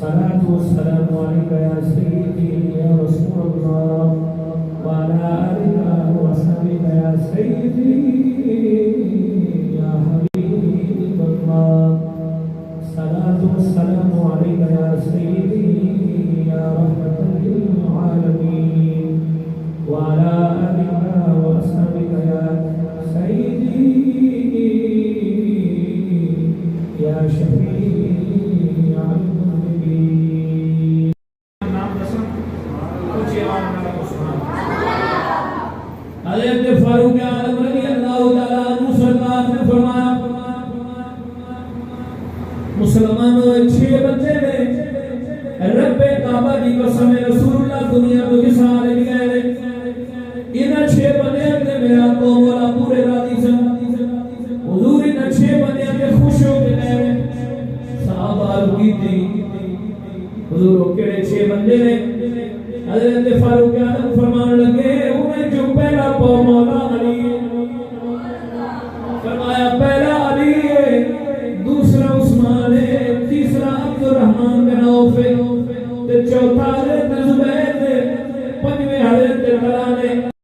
الصلاة والسلام عليك يا سيدي يا رسول الله وعلى آلك وصحبك يا سيدي يا حبيب الله. الصلاة والسلام عليك يا سيدي يا رحمة للعالمين وعلى آلك وصحبك يا سيدي يا شفيع المذنبين. حضرت فاروق اعظم رضی اللہ تعالیٰ عنہ سرکار نے فرمایا مسلمانوں 6 بندے میں رب کعبہ کی قسم رسول اللہ دنیا کو وصال گئے ان 6 بندے نے میرا قوم والا پورے راضی سے حضور ان 6 بندے نے خوش ہو کے گئے صحابہ روئی تھی حضور کیڑے 6 بندے نے حضرت فاروق اعظم فرمان لگے